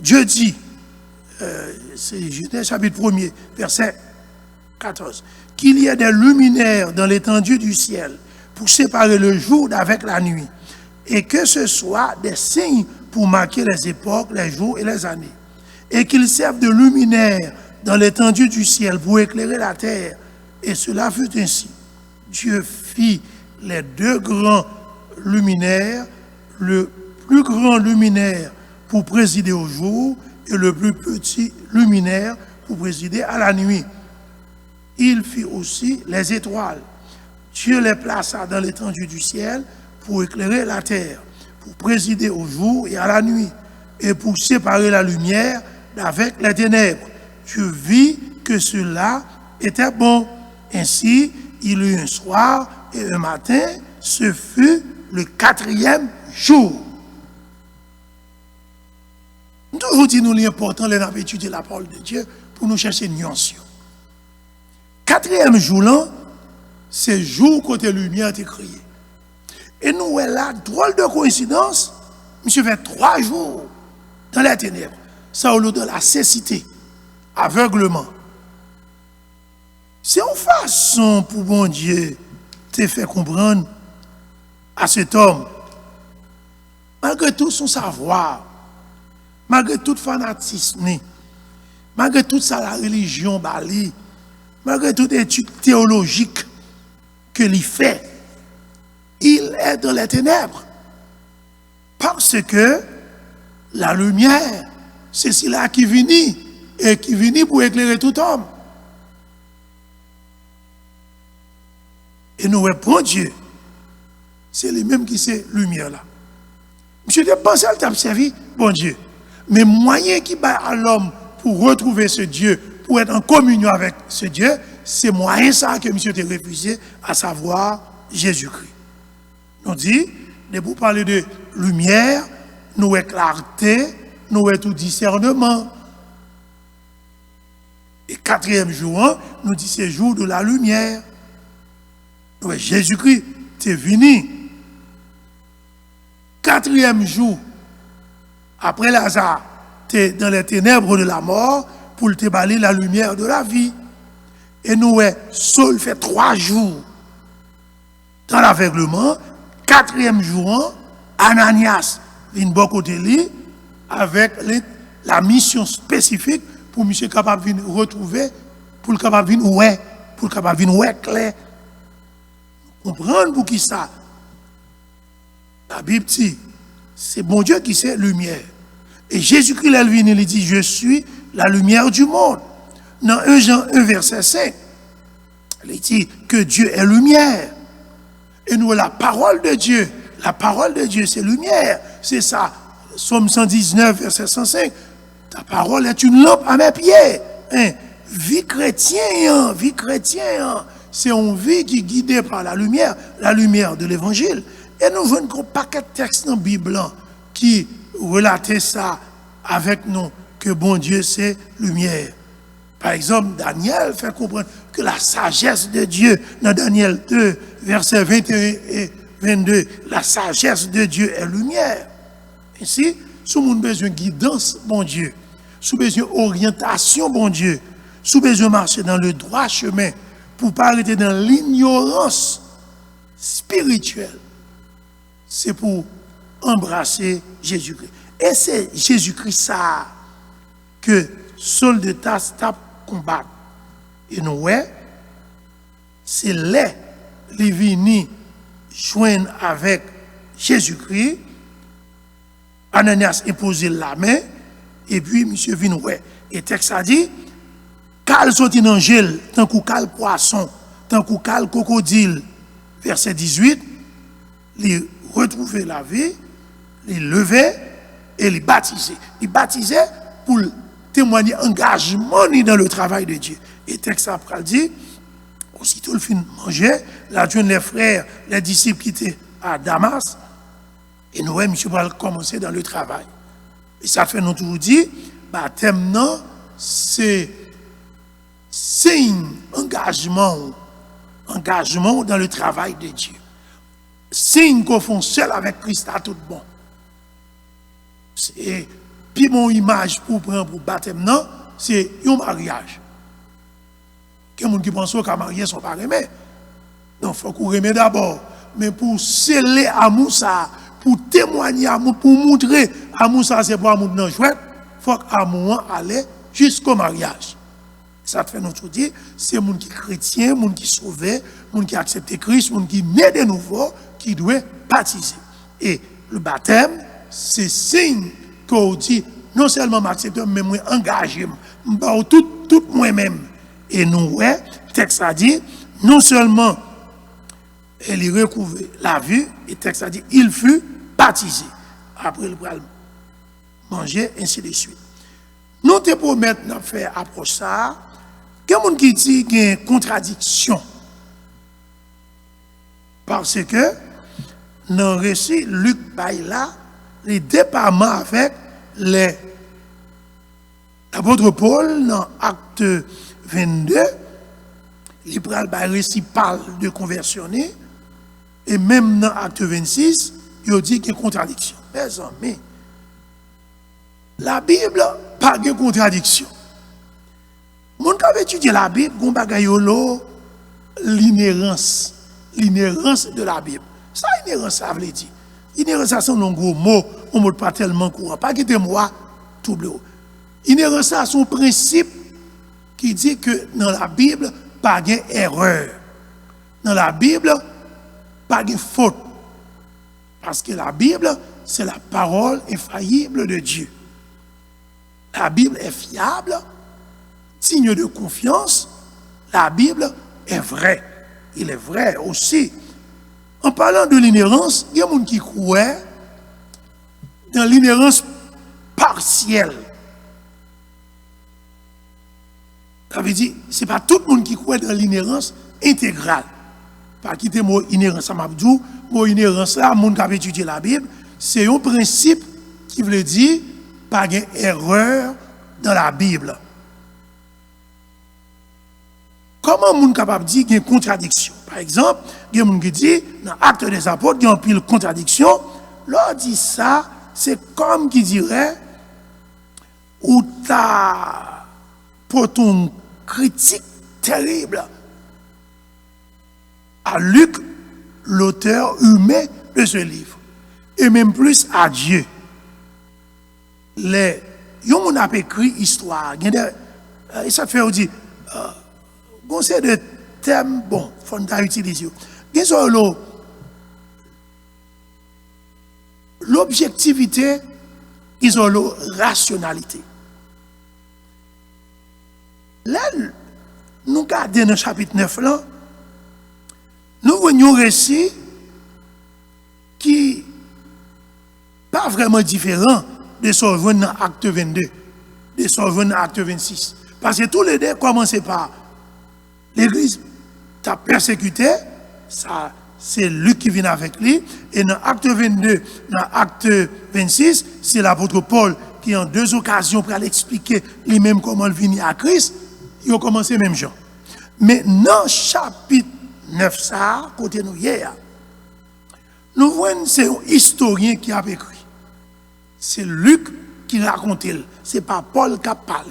Dieu dit, c'est Genèse chapitre 1er, verset 14, qu'il y ait des luminaires dans l'étendue du ciel pour séparer le jour d'avec la nuit, et que ce soit des signes pour marquer les époques, les jours et les années, et qu'ils servent de luminaires dans l'étendue du ciel pour éclairer la terre. Et cela fut ainsi. Dieu fit les deux grands luminaires, le plus grand luminaire pour présider au jour et le plus petit luminaire pour présider à la nuit. Il fit aussi les étoiles. Dieu les plaça dans l'étendue du ciel pour éclairer la terre, pour présider au jour et à la nuit, et pour séparer la lumière d'avec les ténèbres. Dieu vit que cela était bon. Ainsi, il y eut un soir et un matin, ce fut le 4e jour. Nous toujours disons l'important de étudier la parole de Dieu pour nous chercher une nuance. 4e jour là, c'est jour côté lumière été créé. Et nous là, drôle de coïncidence, monsieur fait 3 jours dans les ténèbres. Ça au lieu de la cécité, aveuglement. C'est une façon pour bon Dieu te faire comprendre à cet homme, malgré tout son savoir, malgré tout fanatisme, malgré toute la religion bali, malgré toute étude théologique qu'il fait, il est dans les ténèbres. Parce que la lumière, c'est cela qui vient et qui vient pour éclairer tout homme. Et nous, bon Dieu, c'est lui-même qui c'est lumière là. Monsieur a pensé à t'a servi, bon Dieu. Mais moyen qui bat à l'homme pour retrouver ce Dieu, pour être en communion avec ce Dieu, c'est moyen ça que monsieur a refusé, à savoir Jésus-Christ. Nous dit, pour parler de lumière, nous avons clarté, nous avons tout discernement. Et quatrième jour, nous dit c'est jour de la lumière. Oui, Jésus-Christ est venu. Quatrième jour, après Lazare, tu es dans les ténèbres de la mort pour te balayer la lumière de la vie. Et nous, Saul fait 3 jours dans l'aveuglement. Quatrième jour, Ananias vient beaucoup de lui avec la mission spécifique pour monsieur capable de retrouver, pour le capable de ouais, pour le capable de ouais clair. Comprendre pour qui ça? La Bible dit, c'est bon Dieu qui sait lumière. Et Jésus-Christ, il vient, il dit, je suis la lumière du monde. Dans 1 Jean 1, verset 5, il dit que Dieu est lumière. Et nous, la parole de Dieu, c'est lumière. C'est ça. Psaume 119, verset 105. Ta parole est une lampe à mes pieds. Hein? Vie chrétienne, c'est une vie qui est guidée par la lumière de l'évangile. Et nous voyons un paquet de textes dans la Bible qui relatent ça avec nous, que bon Dieu c'est lumière. Par exemple, Daniel fait comprendre que la sagesse de Dieu, dans Daniel 2, versets 21 et 22, la sagesse de Dieu est lumière. Ainsi, si nous avons besoin de guidance, bon Dieu, si nous avons besoin d'orientation, bon Dieu, si nous avons besoin de marcher dans le droit chemin, pour ne pas arrêter dans l'ignorance spirituelle, c'est pour embrasser Jésus-Christ. Et c'est Jésus-Christ ça que Saul de Tarse tape combattre. Et nous, c'est là les vini joindre avec Jésus-Christ. Ananias imposé la main, et puis monsieur vient ouais. Et texte a dit, cal sorti dans gel, tant qu'au cal poisson, tant qu'au cal crocodile. Verset 18, il retrouver la vie, il lever et il baptiser. Il baptiser pour témoigner engagement dans le travail de Dieu. Et texte après dit, aussitôt le fin manger, la jeune les frères, les disciples qui étaient à Damas, et nous, monsieur va commencer dans le travail. Et ça fait nous tout dire, baptême non, c'est signe, engagement dans le travail de Dieu. Signe qu'on fait seul avec Christ à tout bon. Et puis mon image pour prendre pour baptême non, c'est un mariage. Quelqu'un qui pense qu'à marier son pas remet. Non, il faut qu'on remet d'abord. Mais pour sceller amour ça, pour témoigner amour, pour montrer amour ça, c'est pour amour non chouette, il faut qu'amour allait jusqu'au mariage. Ça te fait notre dire, c'est les gens qui sont chrétiens, les gens qui sont sauvés, les gens qui acceptent Christ, les gens qui sont nés de nouveau, qui doivent baptiser. Et le baptême, c'est signe qu'on dit, non seulement m'accepte, mais moi engagé, tout moi-même. Et nous, le texte a dit, non seulement elle y recouvrait la vue, et le texte a dit, il fut baptisé. Après, il va manger, ainsi de suite. Nous te promettons de faire approche ça. Quelqu'un qui dit qu'il y a une contradiction. Parce que, dans le récit, Luc paye là, les départements avec l'apôtre Paul, dans Acte 22, il prend le récit parle de conversionner, et même dans Acte 26, il dit qu'il y a une contradiction. Mes amis, la Bible n'a pas de contradiction. Mon qui a étudié la Bible, on va l'inhérence de la Bible. Ça, inhérence, ça veut dire. Inhérence, ça, c'est un gros mot, on ne pas tellement courant. Pas que moi, tout bleu. Inhérence, ça, c'est un principe qui dit que dans la Bible, pas d'erreur. Dans la Bible, pas de faute. Parce que la Bible, c'est la parole infaillible de Dieu. La Bible est fiable, signe de confiance. La Bible est vraie. Il est vrai aussi. En parlant de l'inhérence, il y a des gens qui croient dans l'inhérence partielle. Ça veut dire, ce n'est pas tout le monde qui croit dans l'inhérence intégrale. Pas quitter le mot inhérence à Mabdou, le mot inhérence là, le monde qui a étudié la Bible, c'est un principe qui veut dire pas d'erreur dans la Bible. Comment un monde capable de dire qu'il y a une contradiction? Par exemple, il y a un monde qui dit, dans l'Acte des Apôtres, il y a une pile contradiction. L'on dit ça, c'est comme qui dirait, ou t'as pour ton critique terrible à Luc, l'auteur humain de ce livre, et même plus à Dieu. Les gens ont écrit histoire, et ça fait dire, c'est de thèmes, bon, il faut utiliser. L'objectivité, ils ont la rationalité. Là, nous regardons dans le chapitre 9, là, nous voyons un récit qui n'est pas vraiment différent de ce qu'on dans l'acte 22, de ce qu'on dans l'acte 26. Parce que tous les deux commencent par l'Église t'a persécuté, ça c'est Luc qui vient avec lui, et dans l'acte 22, dans l'acte 26, c'est l'apôtre Paul qui en deux occasions pour l'expliquer lui-même comment il vient à Christ, il a commencé même genre. Mais dans le chapitre 9, ça, côté nous hier, nous voyons c'est un historien qui a écrit. C'est Luc qui raconte, ce n'est pas Paul qui a parlé.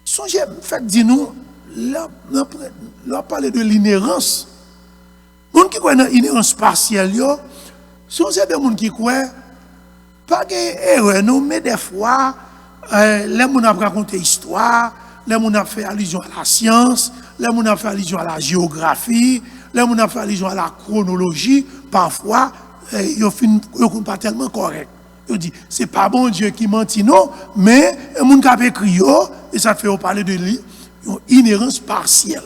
Songez, fait dis-nous, là, on parle de l'inhérence. Les gens qui croient dans l'inhérence partielle, sont des gens qui croient, pas d'erreur, mais des fois, les gens ont raconté l'histoire, les gens ont fait allusion à la science, les gens ont fait allusion à la géographie, les gens ont fait allusion à la chronologie, parfois, ils ne sont pas tellement corrects. Ils disent, ce n'est pas bon Dieu qui mentit, non, mais les gens qui ont écrit, et ça fait parler de l'inhérence partielle.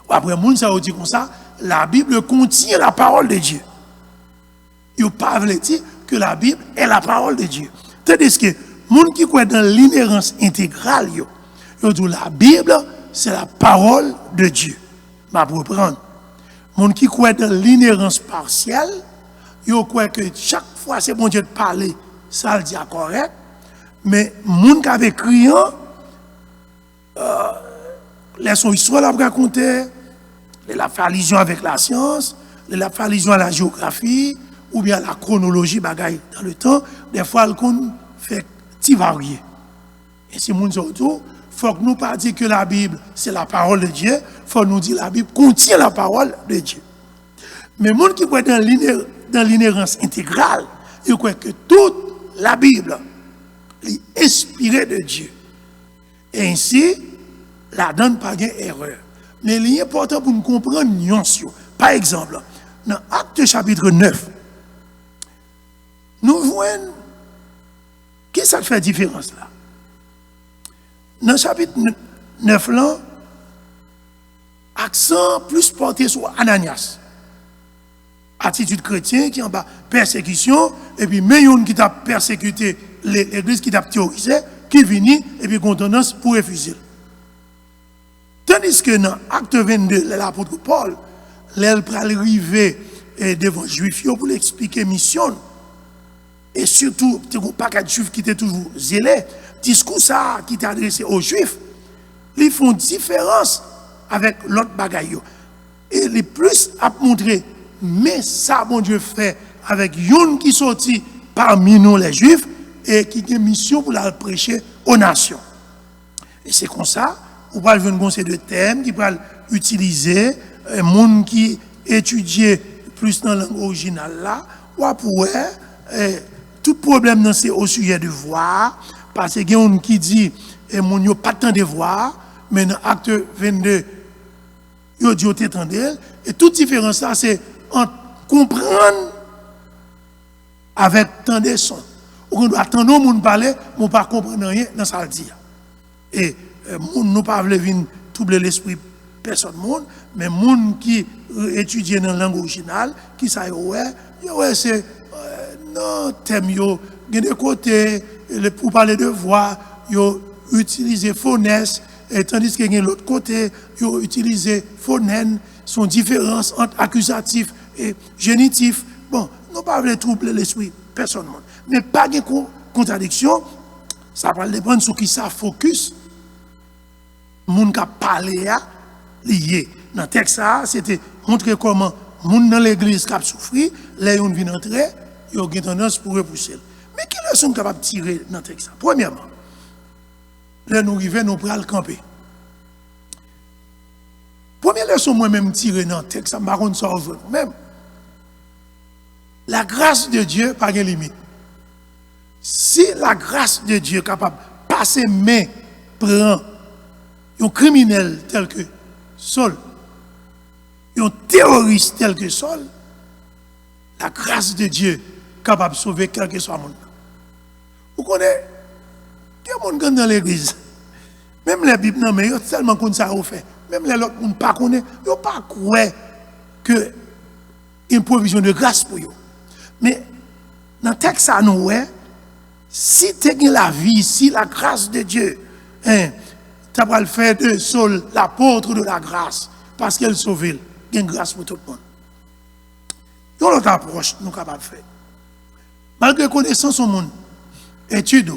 Après, les gens dit comme ça, la Bible contient la parole de Dieu. Ils ne pas dire que la Bible est la parole de Dieu. Tandis que les gens qui croient dans l'inhérence intégrale, ils disent la Bible, c'est la parole de Dieu. Je vais reprendre. Les gens qui croient dans l'inhérence partielle, ils croient que chaque fois c'est bon Dieu de parler, ça le dit correct. Mais les gens qui avaient écrit, son histoire la raconter, il a fait allusion avec la science, il a fait allusion à la géographie, ou bien à la chronologie, bagaille dans le temps. Des fois, il fait petit varier. Et si nous autour, il faut que nous ne pas dire que la Bible, c'est la parole de Dieu, il faut nous dire que la Bible contient la parole de Dieu. Mais les gens qui croient dans l'inhérence intégrale, ils croient que toute la Bible est inspirée de Dieu. Et ainsi, la donne pas d'erreur. Mais il est important pour nous comprendre nuance. Par exemple, dans Acte chapitre 9, nous voyons qu'est-ce que ça fait différence là. Dans le chapitre 9 là, accent plus porté sur Ananias. Attitude chrétienne qui en bas persécution, et puis meilleur qui t'a persécuté l'église qui t'a théorisé, qui vient et puis qu'on tendance pour refuser. Tandis que dans l'acte 22, l'apôtre Paul, il peut arriver devant les Juifs pour l'expliquer mission. Et surtout, il n'y a pas de Juifs qui étaient toujours zélés. Discours ça qui est adressé aux Juifs, ils font différence avec l'autre bagaille. Et les plus à montrer, mais ça, mon Dieu, fait avec yon qui sortit parmi nous les Juifs et qui a une mission pour la prêcher aux nations. Et c'est comme ça. On va avoir un conseil de thème qui va utiliser un monde qui étudie plus dans la langue originale là, ou après tout problème c'est au sujet de voir, parce qu'il y a un qui dit mon n'a pas tant de voir, mais dans l'acte 22 il dit t'entendez, et toute différence ça c'est en comprendre avec tant de sons. On doit attendre au monde parler, mais on pas comprendre rien dans ça le dire. Et nous ne pouvons pas venir troubler l'esprit personne monde, mais monde qui étudie dans la langue originale, qui ça ouais, c'est non thème yo, il y a des côtés pour parler de voix, yo utiliser phonèse, et tandis que l'autre côté, yo utiliser phonème, son différence entre accusatif et génitif. Bon, nous pas voulons troubler l'esprit personne monde, mais pas de contradiction, ça va dépendre sur qui ça focus. Moun qui a parlé à lié. Dans le texte, c'était montrer comment moun dans l'église qui a souffert, les gens viennent entrer, ils ont une tendance pour repousser. Mais quelle leçon capable de tirer dans le texte? Premièrement, là nous arrivons, nous prenons le camper. Première leçon, moi-même, tirer dans le texte, ça m'a rendu ça même. La grâce de Dieu, pas de limite. Si la grâce de Dieu est capable de passer main, prend un criminel tel que Saul, un terroriste tel que Saul, la grâce de Dieu est capable de sauver quel que soit le monde. Vous connaissez, il y a des gens dans l'église, même les Bibles, non, mais ils ont tellement qu'on ça a fait. Même les autres, ne pas connaissent, ils n'ont pas cru que une provision de grâce pour eux. Mais dans le texte, ça nous est, si tu as la vie, si la grâce de Dieu, tu vas le faire de Saul l'apôtre de la grâce, parce qu'elle sauve, il y a une grâce pour tout le monde. Il y a une autre approche nous sommes capables de faire. Malgré connaissance au monde, étude,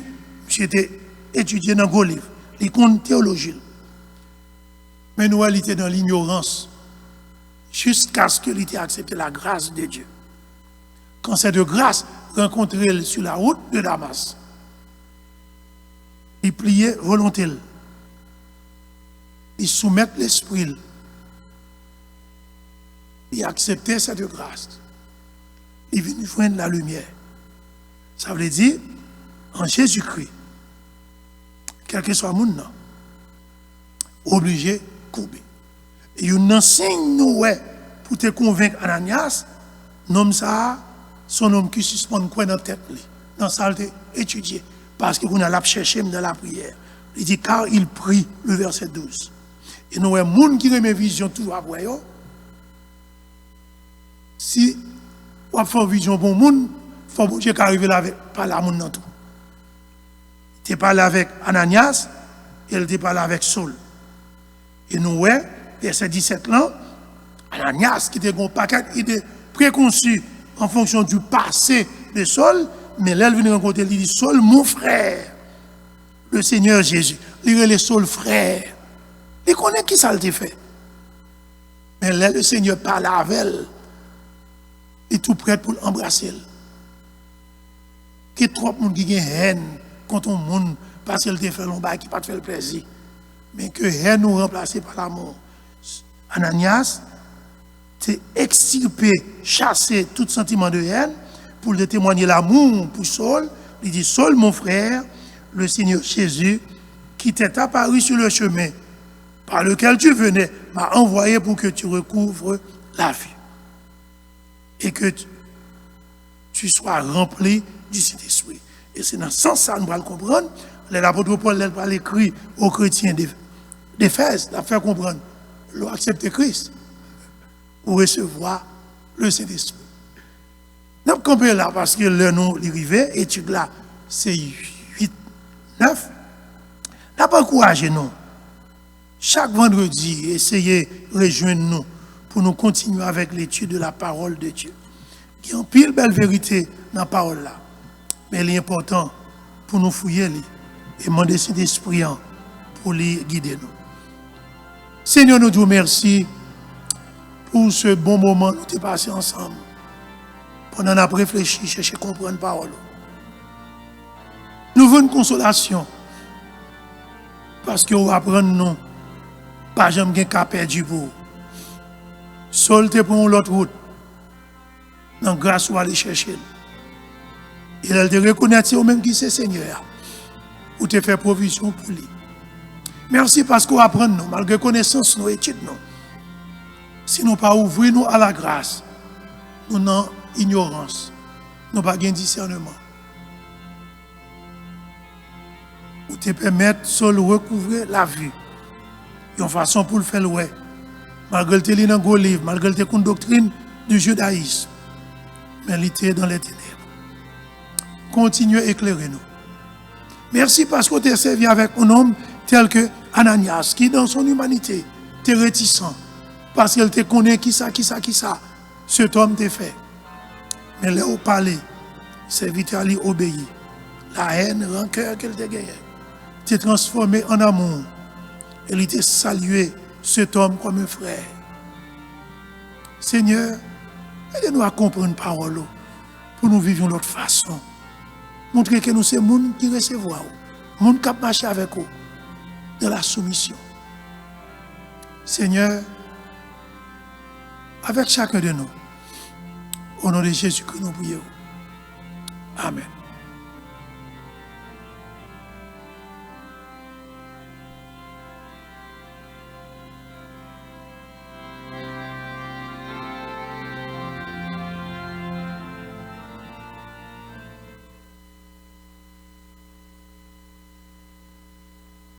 j'étais étudié dans vos livres, les comptes théologie. Mais nous, elle était dans l'ignorance, jusqu'à ce qu'il ait accepté la grâce de Dieu. Quand cette grâce rencontrée sur la route de Damas, il pliait volontairement. Il soumettait l'esprit. Il acceptait cette grâce. Il venait joindre la lumière. Ça veut dire, en Jésus-Christ, quel que soit le monde, obligé de couper. Et il enseigne nous pour te convaincre Ananias, nom ça, son homme qui suspend quoi dans la tête, dans sa salle étudier. Parce qu'on a cherché dans la prière. Il dit, car il prie, le verset 12. Et nous avons des gens qui remet vision toujours après. Si on fait vision pour les gens, il faut que Dieu arrive là avec parler à monde dans tout. Il parlé avec Ananias, et il parlé avec Saul. Et nous avons, verset 17 là, Ananias qui était un paquet d'idées préconçues en fonction du passé de Saul, mais là, il vient rencontrer, il dit, Saul, mon frère, le Seigneur Jésus, il est le Saul frère. Il connaît qui ça le fait. Mais là, le Seigneur parle avec elle. Il est tout prêt pour l'embrasser. Il y a trop de monde qui a haine contre le monde parce qu'il te fait l'ombre qui ne pas te faire le plaisir. Mais que haine nous remplacée par l'amour. Ananias, c'est extirper, chasser tout sentiment de haine pour le témoigner l'amour pour Saul. Il dit, Saul, mon frère, le Seigneur Jésus, qui t'est apparu sur le chemin par lequel tu venais, m'a envoyé pour que tu recouvres la vie. Et que tu sois rempli du Saint-Esprit. Et c'est dans ce sens que nous allons comprendre. L'apôtre Paul va l'écrire aux chrétiens d'Éphèse, la faire comprendre. L'ont accepté Christ pour recevoir le Saint-Esprit. Nous avons compris là parce que le nom arrivé, étude là, c'est 8, 9. N'a pas encouragé nous. Chaque vendredi, essayez de rejoindre nous pour nous continuer avec l'étude de la parole de Dieu. Il y a une pile belle vérité dans la parole là. Mais il est important pour nous fouiller et demander cet esprit pour les guider nous. Seigneur, nous te remercions pour ce bon moment que nous avons passé ensemble. Pendant qu'on a réfléchi, chercher à comprendre la parole. Nous voulons une consolation. Parce que nous apprenons nous, pas jamais qu'à perdu pour. Seul te prend l'autre route. Dans grâce ou aller chercher. Et elle te reconnaît au même qui c'est Seigneur. Ou te fait provision pour lui. Merci parce qu'on apprend nous, malgré connaissance, nous études nous. Si nous pas ouvrir nous à la grâce, nous n'avons ignorance, nous n'avons pas de discernement. Ou te permettre de recouvrir la vue. Une façon pour le faire, ouais, Malgré qu'il était dans le livre, malgré qu'il était une doctrine du judaïsme, mais il était dans les ténèbres. Continuez à éclairer nous. Merci parce que tu as servi avec un homme tel que Ananias, qui dans son humanité était réticent, parce qu'il te connaît qui ça. Cet homme t'a fait. Mais là où parler, serviteur lui obéit. La haine, rancœur qu'elle t'a gagné, t'es transformé en amour. Et il t'a salué cet homme comme un frère. Seigneur, aidez-nous à comprendre une parole pour nous vivre de l'autre façon. Montrez que nous sommes des gens qui recevoir, des gens qui marchent avec vous, dans la soumission. Seigneur, avec chacun de nous, au nom de Jésus que nous prions. Amen.